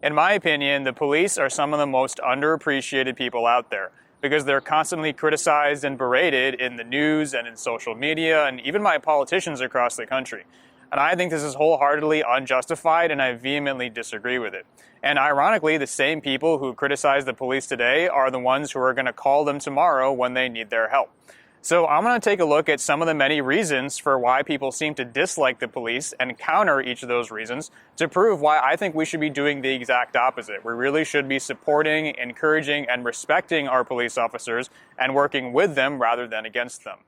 In my opinion, the police are some of the most underappreciated people out there because they're constantly criticized and berated in the news and in social media and even by politicians across the country. And I think this is wholeheartedly unjustified, and I vehemently disagree with it. And ironically, the same people who criticize the police today are the ones who are going to call them tomorrow when they need their help. So I'm going to take a look at some of the many reasons for why people seem to dislike the police and counter each of those reasons to prove why I think we should be doing the exact opposite. We really should be supporting, encouraging, and respecting our police officers and working with them rather than against them.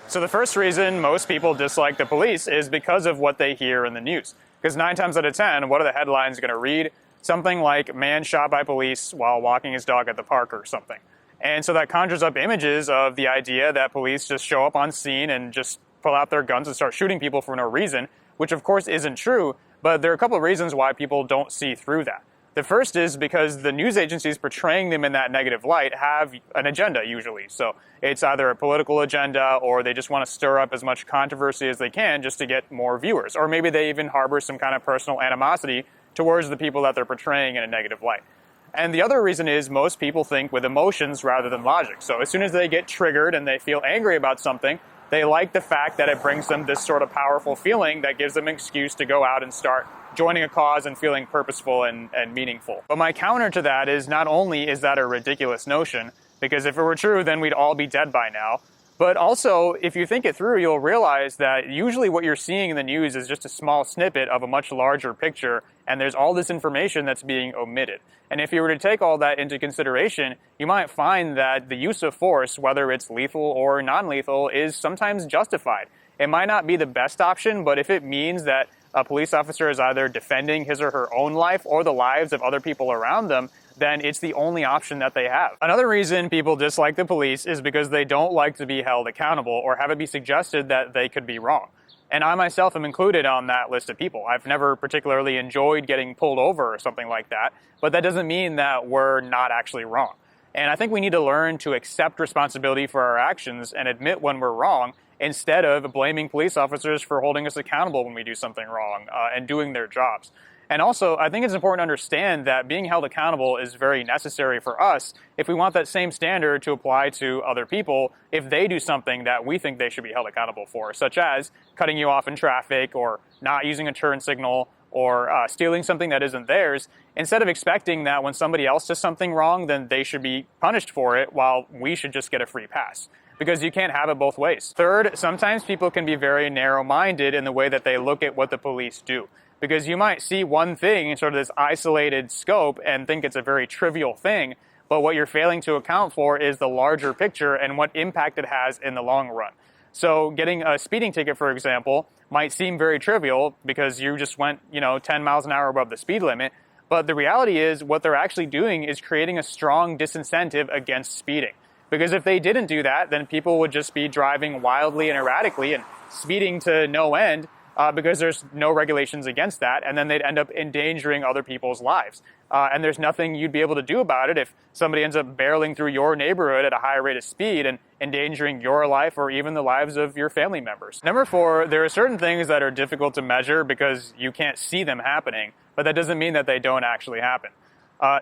So the first reason most people dislike the police is because of what they hear in the news. Because 9 times out of 10, what are the headlines going to read? Something like, "Man shot by police while walking his dog at the park," or something. And so that conjures up images of the idea that police just show up on scene and just pull out their guns and start shooting people for no reason, which of course isn't true, but there are a couple of reasons why people don't see through that. The first is because the news agencies portraying them in that negative light have an agenda usually. So it's either a political agenda or they just want to stir up as much controversy as they can just to get more viewers. Or maybe they even harbor some kind of personal animosity towards the people that they're portraying in a negative light. And the other reason is most people think with emotions rather than logic. So as soon as they get triggered and they feel angry about something, they like the fact that it brings them this sort of powerful feeling that gives them an excuse to go out and start joining a cause and feeling purposeful and meaningful. But my counter to that is not only is that a ridiculous notion, because if it were true, then we'd all be dead by now. But also, if you think it through, you'll realize that usually what you're seeing in the news is just a small snippet of a much larger picture, and there's all this information that's being omitted. And if you were to take all that into consideration, you might find that the use of force, whether it's lethal or non-lethal, is sometimes justified. It might not be the best option, but if it means that a police officer is either defending his or her own life or the lives of other people around them, then it's the only option that they have. Another reason people dislike the police is because they don't like to be held accountable or have it be suggested that they could be wrong. And I myself am included on that list of people. I've never particularly enjoyed getting pulled over or something like that, but that doesn't mean that we're not actually wrong. And I think we need to learn to accept responsibility for our actions and admit when we're wrong instead of blaming police officers for holding us accountable when we do something wrong and doing their jobs. And also, I think it's important to understand that being held accountable is very necessary for us if we want that same standard to apply to other people if they do something that we think they should be held accountable for, such as cutting you off in traffic or not using a turn signal or stealing something that isn't theirs. Instead of expecting that when somebody else does something wrong, then they should be punished for it while we should just get a free pass. Because you can't have it both ways. Third, sometimes people can be very narrow-minded in the way that they look at what the police do. Because you might see one thing in sort of this isolated scope and think it's a very trivial thing, but what you're failing to account for is the larger picture and what impact it has in the long run. So getting a speeding ticket, for example, might seem very trivial because you just went, 10 miles an hour above the speed limit, but the reality is what they're actually doing is creating a strong disincentive against speeding. Because if they didn't do that, then people would just be driving wildly and erratically and speeding to no end, because there's no regulations against that, and then they'd end up endangering other people's lives. And there's nothing you'd be able to do about it if somebody ends up barreling through your neighborhood at a high rate of speed and endangering your life or even the lives of your family members. Number 4, there are certain things that are difficult to measure because you can't see them happening, but that doesn't mean that they don't actually happen.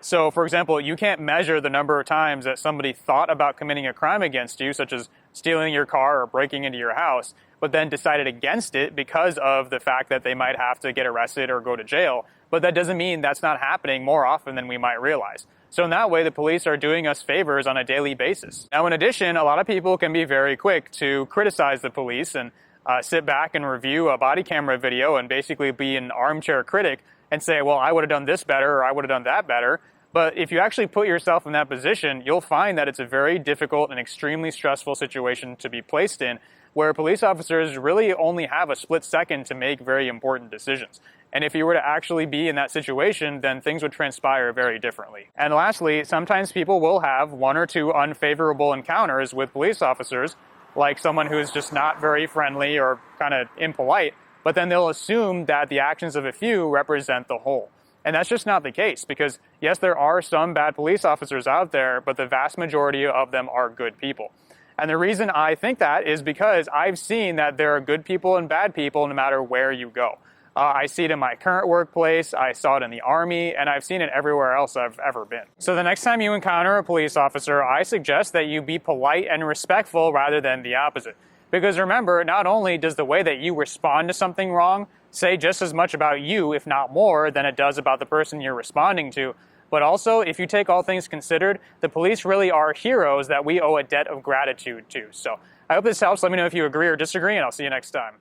So, for example, you can't measure the number of times that somebody thought about committing a crime against you, such as stealing your car or breaking into your house, but then decided against it because of the fact that they might have to get arrested or go to jail. But that doesn't mean that's not happening more often than we might realize. So in that way, the police are doing us favors on a daily basis. Now, in addition, a lot of people can be very quick to criticize the police and sit back and review a body camera video and basically be an armchair critic and say, well, I would have done this better or I would have done that better. But if you actually put yourself in that position, you'll find that it's a very difficult and extremely stressful situation to be placed in, where police officers really only have a split second to make very important decisions. And if you were to actually be in that situation, then things would transpire very differently. And lastly, sometimes people will have 1 or 2 unfavorable encounters with police officers, like someone who is just not very friendly or kind of impolite, but then they'll assume that the actions of a few represent the whole. And that's just not the case, because yes, there are some bad police officers out there, but the vast majority of them are good people. And the reason I think that is because I've seen that there are good people and bad people no matter where you go. I see it in my current workplace, I saw it in the Army, and I've seen it everywhere else I've ever been. So the next time you encounter a police officer, I suggest that you be polite and respectful rather than the opposite. Because remember, not only does the way that you respond to something wrong say just as much about you, if not more, than it does about the person you're responding to, but also, if you take all things considered, the police really are heroes that we owe a debt of gratitude to. So I hope this helps. Let me know if you agree or disagree, and I'll see you next time.